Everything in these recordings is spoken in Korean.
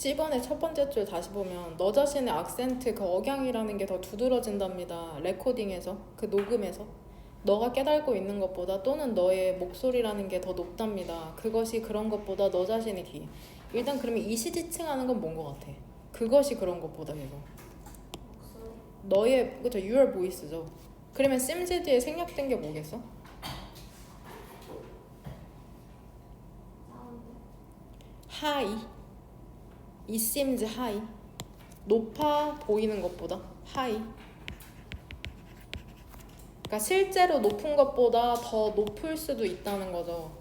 C번의 첫 번째 줄 다시 보면 너 자신의 악센트 그 억양이라는 게 더 두드러진답니다. 레코딩에서 그 녹음에서 너가 깨닫고 있는 것보다 또는 너의 목소리라는 게 더 높답니다. 그것이 그런 것보다 너 자신이 기. 일단 그러면 이시지칭하는 건 뭔 것 같아? 그것이 그런 것보다 계속 너의 그쵸 your voice죠. 그러면 seems 뒤에 생략된 게 뭐겠어? high. It seems high. 높아 보이는 것보다 high. 그러니까 실제로 높은 것보다 더 높을 수도 있다는 거죠.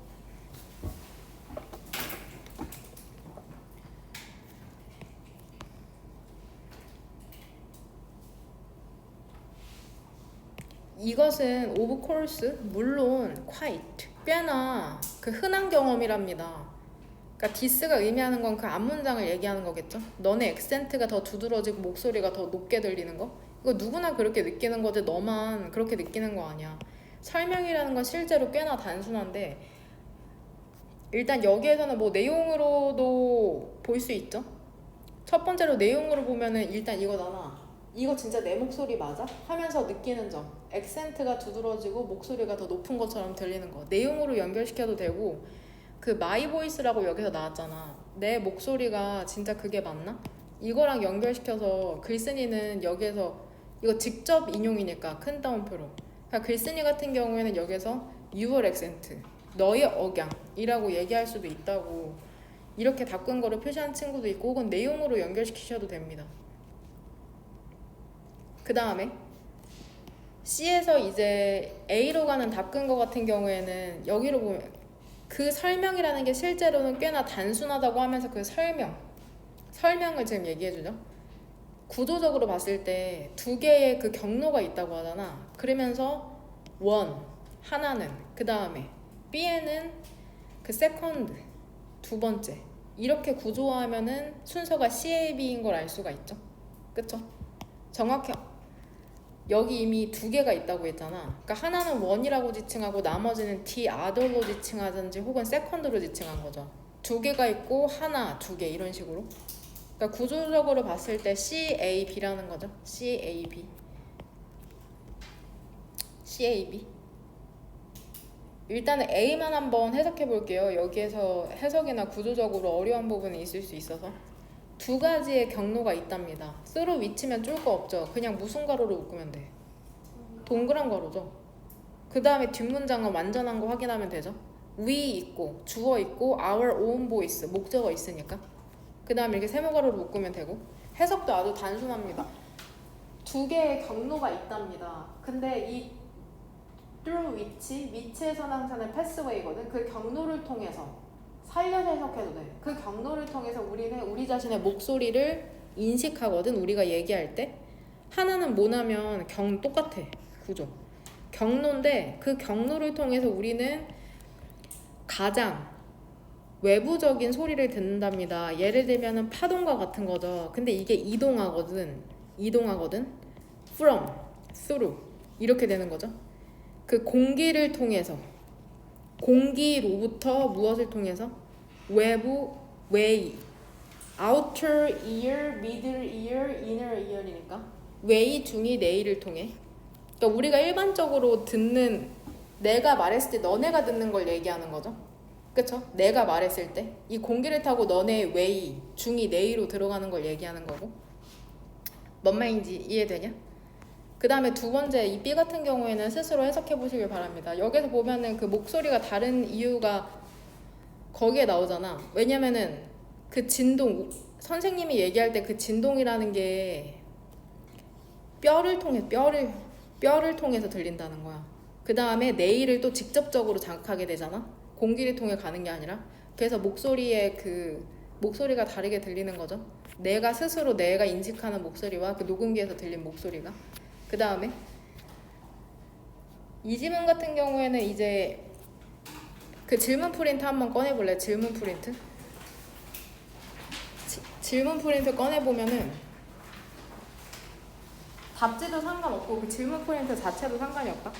이것은 of course, 물론 quite, 꽤나 그 흔한 경험이랍니다. 그러니까 디스가 의미하는 건 그 앞문장을 얘기하는 거겠죠. 너네 액센트가 더 두드러지고 목소리가 더 높게 들리는 거. 이거 누구나 그렇게 느끼는 거지 너만 그렇게 느끼는 거 아니야. 설명이라는 건 실제로 꽤나 단순한데 일단 여기에서는 뭐 내용으로도 볼 수 있죠. 첫 번째로 내용으로 보면은 일단 이거잖아. 이거 진짜 내 목소리 맞아? 하면서 느끼는 점. 액센트가 두드러지고 목소리가 더 높은 것처럼 들리는 거. 내용으로 연결시켜도 되고 그 마이 보이스라고 여기서 나왔잖아. 내 목소리가 진짜 그게 맞나? 이거랑 연결시켜서 글쓴이는 여기에서 이거 직접 인용이니까 큰 따옴표로. 그러니까 글쓴이 같은 경우에는 여기서 your accent, 너의 억양이라고 얘기할 수도 있다고 이렇게 바꾼 거를 표시한 친구도 있고 혹은 내용으로 연결시키셔도 됩니다. 그 다음에 C에서 이제 A로 가는 바꾼 거 같은 경우에는 여기로 보면 그 설명이라는 게 실제로는 꽤나 단순하다고 하면서 그 설명을 지금 얘기해주죠. 구조적으로 봤을 때 두 개의 그 경로가 있다고 하잖아. 그러면서 하나는 그 다음에 B에는 그 세컨드 두 번째 이렇게 구조화하면은 순서가 CAB인 걸 알 수가 있죠. 그쵸? 정확히 여기 이미 두 개가 있다고 했잖아. 그러니까 하나는 원이라고 지칭하고 나머지는 the other로 지칭하든지 혹은 second로 지칭한 거죠. 두 개가 있고 하나, 두 개 이런 식으로. 그러니까 구조적으로 봤을 때 CAB라는 거죠. CAB. 일단은 A만 한번 해석해 볼게요. 여기에서 해석이나 구조적으로 어려운 부분이 있을 수 있어서. 두 가지의 경로가 있답니다. 쓰로 위치면 쫄 거 없죠. 그냥 무슨 가로로 묶으면 돼? 동그란 가로죠. 그 다음에 뒷문장은 완전한 거 확인하면 되죠. we 있고 주어 있고 our own voice 목적어 있으니까 그 다음에 이렇게 세모가로로 묶으면 되고 해석도 아주 단순합니다. 두 개의 경로가 있답니다. 근데 이 through 위치에서는 항상 패스웨이거든. 그 경로를 통해서 살려서 해석해도 돼. 그 경로를 통해서 우리는 우리 자신의 목소리를 인식하거든. 우리가 얘기할 때 하나는 뭐냐면 똑같아. 구조 경로인데 그 경로를 통해서 우리는 가장 외부적인 소리를 듣는답니다. 예를 들면은 파동과 같은 거죠. 근데 이게 이동하거든. from, through 이렇게 되는 거죠. 그 공기를 통해서 공기로부터 무엇을 통해서 외부 way outer ear, middle ear, inner ear이니까 way 중이 내일을 통해 그러니까 우리가 일반적으로 듣는 내가 말했을 때 너네가 듣는 걸 얘기하는 거죠. 그쵸? 내가 말했을 때 이 공기를 타고 너네 way 중이 내의로 들어가는 걸 얘기하는 거고 뭔 말인지 이해되냐? 그 다음에 두 번째 이 B 같은 경우에는 스스로 해석해 보시길 바랍니다. 여기서 보면은 그 목소리가 다른 이유가 거기에 나오잖아. 왜냐면은 그 진동 선생님이 얘기할 때 그 진동이라는 게 뼈를 통해서 들린다는 거야. 그 다음에 내의를 또 직접적으로 자극하게 되잖아. 공기를 통해 가는 게 아니라. 그래서 목소리가 다르게 들리는 거죠. 내가 스스로 내가 인식하는 목소리와 그 녹음기에서 들린 목소리가. 그 다음에 이 지문 같은 경우에는 이제 그 질문 프린트 한번 꺼내볼래? 질문 프린트 꺼내보면은 답지도 상관없고 그 질문 프린트 자체도 상관이 없다.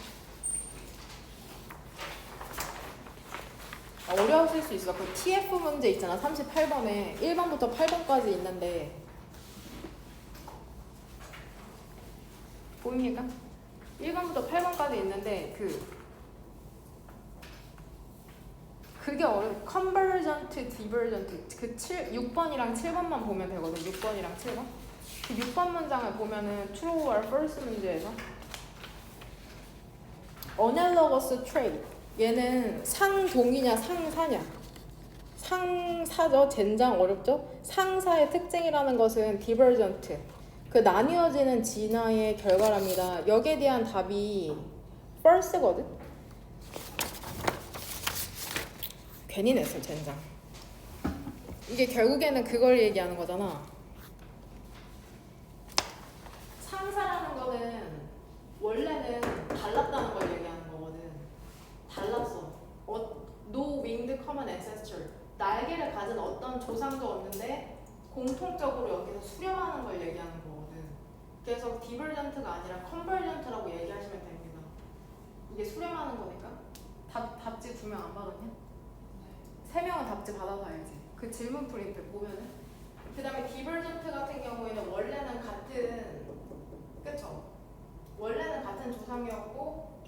어려우실 수 있어. 그 TF 문제 있잖아. 38번에 1번부터 8번까지 있는데 보입니까? 1번부터 8번까지 있는데 그게 어려워. 컨버전트, 디버전트. 그 6번이랑 7번만 보면 되거든. 6번이랑 7번. 그 6번 문장을 보면은 true or false 문제에서 analogous trait. 얘는 상동이냐 상사냐. 상사죠. 젠장 어렵죠? 상사의 특징이라는 것은 디버전트. 그 나뉘어지는 진화의 결과랍니다. 여기에 대한 답이 false거든. 괜히 냈어 젠장. 이게 결국에는 그걸 얘기하는 거잖아. 상사라는 거는 원래는 달랐다는 걸 얘기하는 거거든. 달랐어. No winged common ancestor. 날개를 가진 어떤 조상도 없는데 공통적으로 여기서 수렴하는 걸 얘기하는 거거든. 그래서 디버전트가 아니라 컨버전트라고 얘기하시면 됩니다. 이게 수렴하는 거니까. 답지 2명 안 받았냐? 3명은 답지 받아서 알지. 그 질문 프린트 보면은. 그 다음에 디버전트 같은 경우에는 원래는 같은, 그쵸? 원래는 같은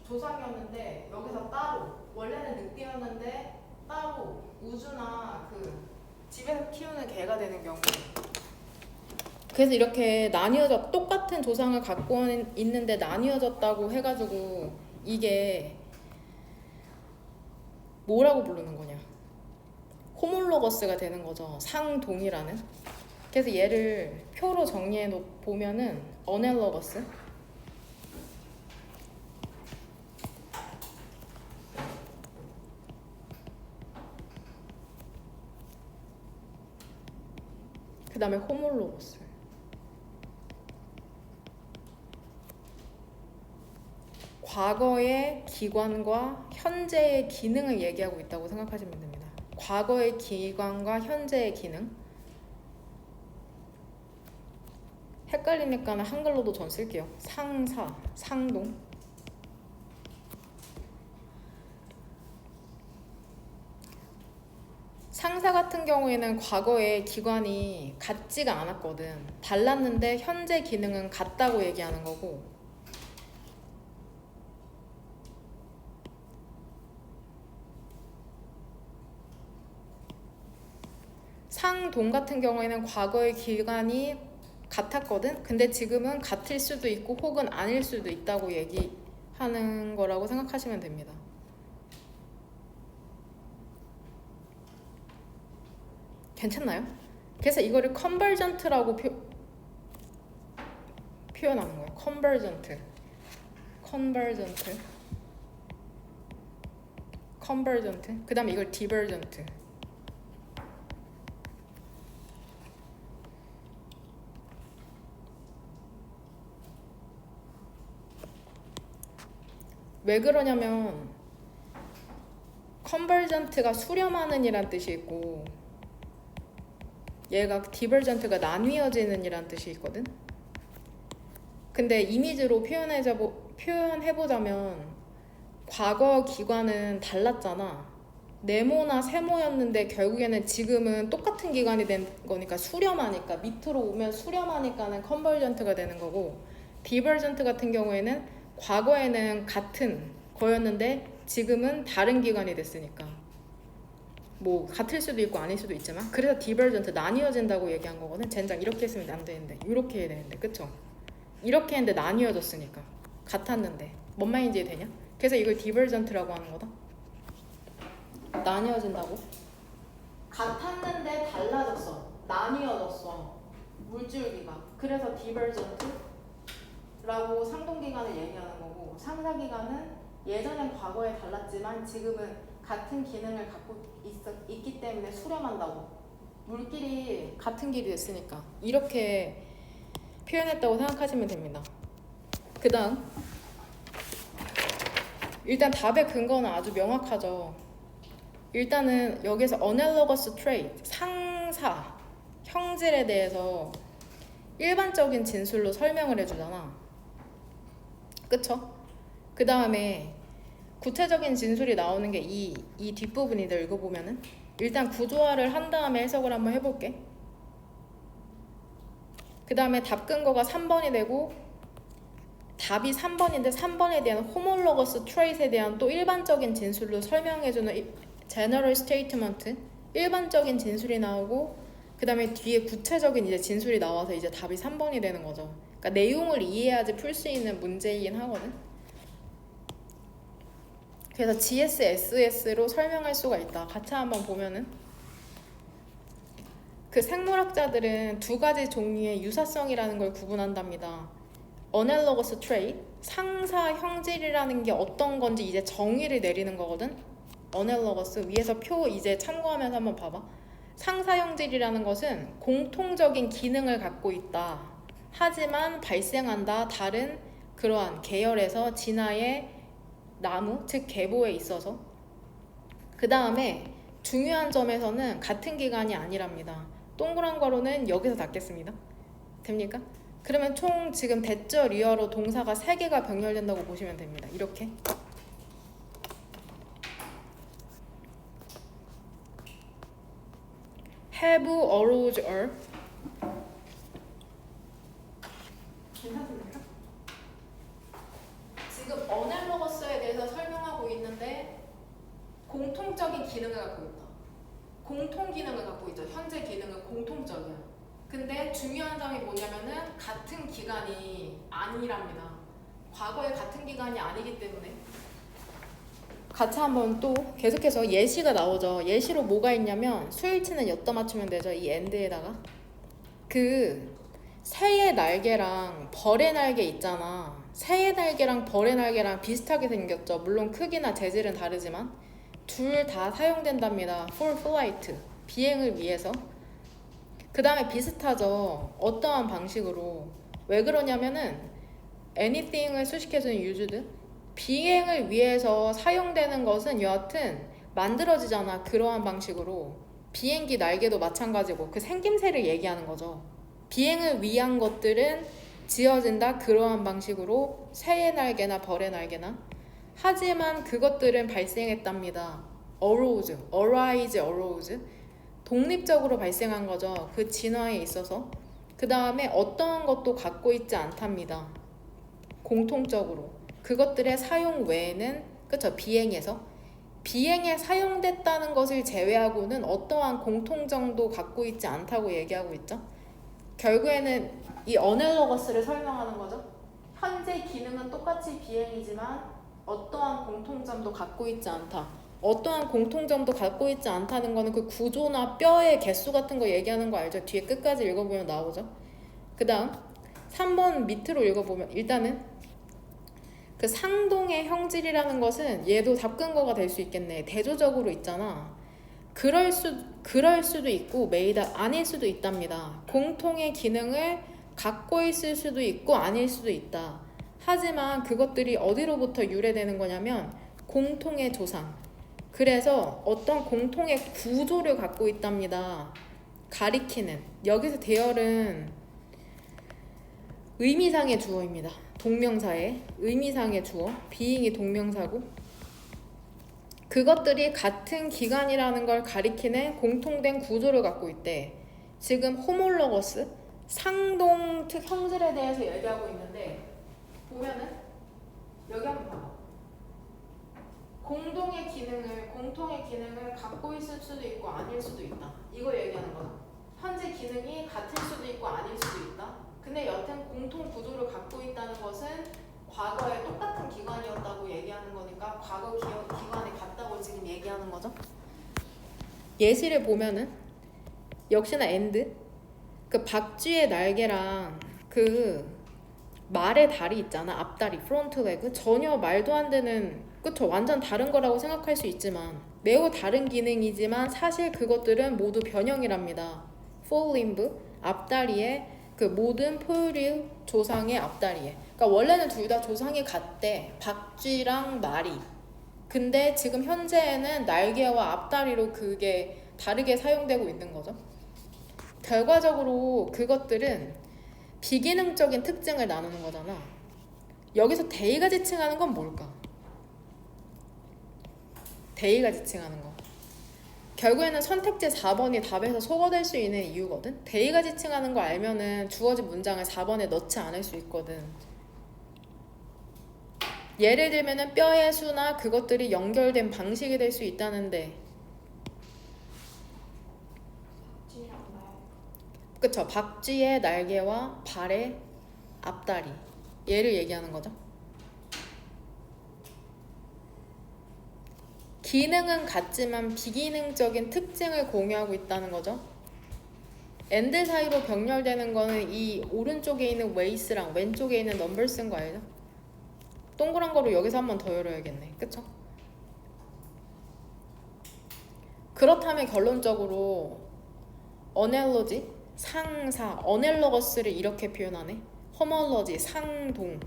조상이었는데 여기서 따로, 원래는 늑대였는데 따로 우주나 집에서 키우는 개가 되는 경우. 그래서 이렇게 나뉘어져, 똑같은 조상을 갖고 있는데 나뉘어졌다고 해가지고 이게 뭐라고 부르는 거냐? 호몰로거스가 되는 거죠. 상동이라는. 그래서 얘를 표로 정리해 보면은 어넬러거스. 그 다음에 호몰로거스. 과거의 기관과 현재의 기능을 얘기하고 있다고 생각하시면 됩니다. 과거의 기관과 현재의 기능. 헷갈리니까 한글로도 전 쓸게요. 상사, 상동. 상사 같은 경우에는 과거의 기관이 같지가 않았거든. 달랐는데 현재 기능은 같다고 얘기하는 거고, 상동 같은 경우에는 과거의 기간이 같았거든. 근데 지금은 같을 수도 있고 혹은 아닐 수도 있다고 얘기하는 거라고 생각하시면 됩니다. 괜찮나요? 그래서 이거를 컨버전트라고 표현하는 거예요. 컨버전트. 그 다음에 이걸 디버전트. 왜 그러냐면 컨버전트가 수렴하는 이란 뜻이 있고 얘가 디버전트가 나뉘어지는 이란 뜻이 있거든. 근데 이미지로 표현해보자면 과거 기관은 달랐잖아. 네모나 세모였는데 결국에는 지금은 똑같은 기관이 된 거니까 수렴하니까, 밑으로 오면 수렴하니까는 컨버전트가 되는 거고, 디버전트 같은 경우에는 과거에는 같은 거였는데 지금은 다른 기관이 됐으니까 뭐 같을 수도 있고 아닐 수도 있지만, 그래서 디버전트 나뉘어진다고 얘기한 거거든. 젠장 이렇게 했으면 안 되는데 이렇게 해야 되는데, 그쵸? 이렇게 했는데 나뉘어졌으니까. 같았는데 뭔 말인지 이해되냐? 그래서 이걸 디버전트라고 하는 거다. 나뉘어진다고? 같았는데 달라졌어. 나뉘어졌어. 물줄기가. 그래서 디버전트라고 상동기간을 얘기하는 거고, 상사기간은 예전엔 과거에 달랐지만 지금은 같은 기능을 갖고 있기 때문에 수렴한다고. 물길이 같은 길이 됐으니까. 이렇게 표현했다고 생각하시면 됩니다. 그 다음 일단 답의 근거는 아주 명확하죠. 일단은 여기서 analogous trait, 상사, 형질에 대해서 일반적인 진술로 설명을 해주잖아. 그쵸? 그 다음에 구체적인 진술이 나오는 게 이 뒷부분이다. 읽어보면은 일단 구조화를 한 다음에 해석을 한번 해볼게. 그 다음에 답 근거가 3번이 되고 답이 3번인데 3번에 대한 호몰로거스 트레이트에 대한 또 일반적인 진술로 설명해주는 general statement, 일반적인 진술이 나오고 그 다음에 뒤에 구체적인 이제 진술이 나와서 이제 답이 3번이 되는 거죠. 그러니까 내용을 이해해야지 풀 수 있는 문제이긴 하거든. 그래서 GSS로 설명할 수가 있다. 같이 한번 보면은 그 생물학자들은 두 가지 종류의 유사성이라는 걸 구분한답니다. Analogous trait, 상사 형질이라는 게 어떤 건지 이제 정의를 내리는 거거든. Analogous 위에서 표 이제 참고하면서 한번 봐봐. 상사 형질이라는 것은 공통적인 기능을 갖고 있다. 하지만 발생한다. 다른 그러한 계열에서 진화의 나무, 즉 계보에 있어서. 그 다음에 중요한 점에서는 같은 기간이 아니랍니다. 동그란 괄호는 여기서 닫겠습니다. 됩니까? 그러면 총 지금 대절 리어로 동사가 3개가 병렬된다고 보시면 됩니다. 이렇게. have, arose, are. 괜찮습니까? 지금 어넬로거스에 대해서 설명하고 있는데 공통적인 기능을 갖고 있다. 공통 기능을 갖고 있죠. 현재 기능은 공통적이야. 근데 중요한 점이 뭐냐면은 같은 기간이 아니랍니다. 과거에 같은 기간이 아니기 때문에. 같이 한번 또 계속해서 예시가 나오죠. 예시로 뭐가 있냐면 수일치는 엿다 맞추면 되죠. 이 엔드에다가 그 새의 날개랑 벌의 날개 있잖아. 새의 날개랑 벌의 날개랑 비슷하게 생겼죠. 물론 크기나 재질은 다르지만 둘 다 사용된답니다. for flight, 비행을 위해서. 그 다음에 비슷하죠. 어떠한 방식으로. 왜 그러냐면은 anything을 수식해주는 used, 비행을 위해서 사용되는 것은 여하튼 만들어지잖아. 그러한 방식으로. 비행기 날개도 마찬가지고 그 생김새를 얘기하는 거죠. 비행을 위한 것들은 지어진다. 그러한 방식으로 새의 날개나 벌의 날개나. 하지만 그것들은 발생했답니다. arise. 독립적으로 발생한 거죠. 그 진화에 있어서. 그 다음에 어떠한 것도 갖고 있지 않답니다. 공통적으로. 그것들의 사용 외에는, 그쵸, 비행에 사용됐다는 것을 제외하고는 어떠한 공통점도 갖고 있지 않다고 얘기하고 있죠. 결국에는 이 어넬로거스를 설명하는 거죠. 현재 기능은 똑같이 비행이지만 어떠한 공통점도 갖고 있지 않다. 어떠한 공통점도 갖고 있지 않다는 거는 그 구조나 뼈의 개수 같은 거 얘기하는 거 알죠? 뒤에 끝까지 읽어보면 나오죠. 그 다음 3번 밑으로 읽어보면 일단은 그 상동의 형질이라는 것은 얘도 답근거가 될 수 있겠네. 대조적으로 있잖아. 그럴 수도 있고 메이다 아닐 수도 있답니다. 공통의 기능을 갖고 있을 수도 있고 아닐 수도 있다. 하지만 그것들이 어디로부터 유래되는 거냐면 공통의 조상. 그래서 어떤 공통의 구조를 갖고 있답니다. 가리키는. 여기서 대열은 의미상의 주어입니다. 동명사의 의미상의 주어. being이 동명사고 그것들이 같은 기간이라는 걸 가리키는 공통된 구조를 갖고 있대. 지금 호몰로거스, 상동특 형질에 대해서 얘기하고 있는데 보면은 여기 한번 봐봐. 공통의 기능을 갖고 있을 수도 있고 아닐 수도 있다. 이거 얘기하는 거죠. 현재 기능이 같을 수도 있고 아닐 수도 있다. 근데 여튼 공통 구조를 갖고 있다는 것은 과거에 똑같은 기관이었다고 얘기하는 거니까 과거 기관이 같다고 지금 얘기하는 거죠. 예시를 보면은 역시나 and 그 박쥐의 날개랑 그 말의 다리 있잖아. 앞다리, 프론트 레그. 전혀 말도 안 되는, 그쵸? 완전 다른 거라고 생각할 수 있지만 매우 다른 기능이지만 사실 그것들은 모두 변형이랍니다. forelimb, 앞다리에 그 모든 포유류 조상의 앞다리에. 그러니까 원래는 둘 다 조상이 같대. 박쥐랑 말이. 근데 지금 현재에는 날개와 앞다리로 그게 다르게 사용되고 있는 거죠. 결과적으로 그것들은 비기능적인 특징을 나누는 거잖아. 여기서 대의가 지칭하는 건 뭘까? 대의가 지칭하는 거. 결국에는 선택지 4번이 답에서 소거될 수 있는 이유거든. 대의가 지칭하는 거 알면은 주어진 문장을 4번에 넣지 않을 수 있거든. 예를 들면은 뼈의 수나 그것들이 연결된 방식이 될 수 있다는데, 그쵸? 박쥐의 날개와 발의 앞다리, 얘를 얘기하는 거죠. 기능은 같지만 비기능적인 특징을 공유하고 있다는 거죠. and 사이로 병렬되는 거는 이 오른쪽에 있는 weights랑 왼쪽에 있는 numbers인 거 알죠? 동그란 거로 여기서 한 번 더 열어야겠네. 그쵸? 그렇다면 결론적으로 analogy, 상사, analogous,를 이렇게 표현하네. homology, 상동.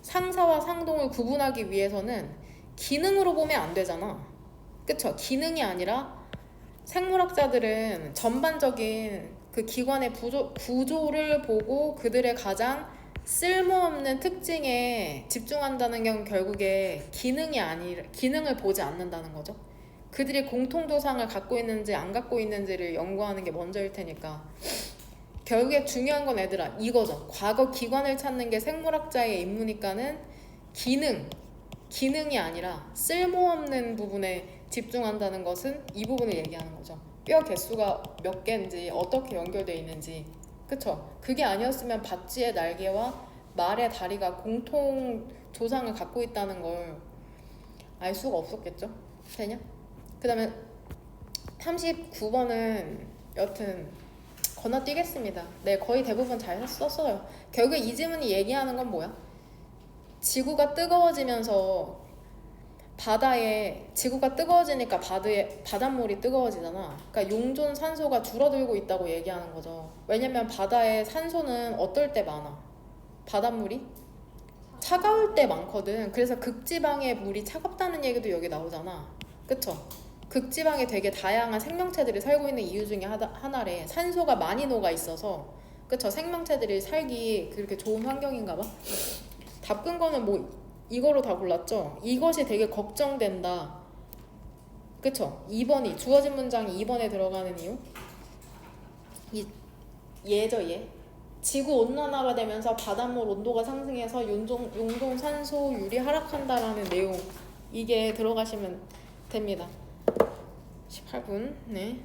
상사와 상동을 구분하기 위해서는 기능으로 보면 안 되잖아. 그쵸? 기능이 아니라 생물학자들은 전반적인 그 기관의 구조를 보고 그들의 가장 쓸모없는 특징에 집중한다는 건 결국에 기능을 보지 않는다는 거죠. 그들이 공통도상을 갖고 있는지 안 갖고 있는지를 연구하는 게 먼저일 테니까. 결국에 중요한 건 얘들아 이거죠. 과거 기관을 찾는 게 생물학자의 임무니까는 기능이 아니라 쓸모없는 부분에 집중한다는 것은 이 부분을 얘기하는 거죠. 뼈 개수가 몇 개인지 어떻게 연결되어 있는지. 그쵸? 그게 아니었으면 박쥐의 날개와 말의 다리가 공통 조상을 갖고 있다는 걸 알 수가 없었겠죠? 되냐? 그 다음에 39번은 여튼 건너뛰겠습니다. 네, 거의 대부분 잘 썼어요. 결국 이 지문이 얘기하는 건 뭐야? 지구가 뜨거워지면서 지구가 뜨거워지니까 바닷물이 뜨거워지잖아. 그러니까 용존 산소가 줄어들고 있다고 얘기하는 거죠. 왜냐면 바다에 산소는 어떨 때 많아? 바닷물이? 차가울 때 많거든. 그래서 극지방의 물이 차갑다는 얘기도 여기 나오잖아. 그쵸? 극지방에 되게 다양한 생명체들이 살고 있는 이유 중에 하나래. 산소가 많이 녹아 있어서. 그쵸? 생명체들이 살기 그렇게 좋은 환경인가 봐. 답근 거는 뭐 이거로 다 골랐죠? 이것이 되게 걱정된다. 그쵸? 2번이 주어진 문장이 2번에 들어가는 이유? 얘죠, 얘. 지구 온난화가 되면서 바닷물 온도가 상승해서 용존 산소율이 하락한다라는 내용. 이게 들어가시면 됩니다. 18분. 네.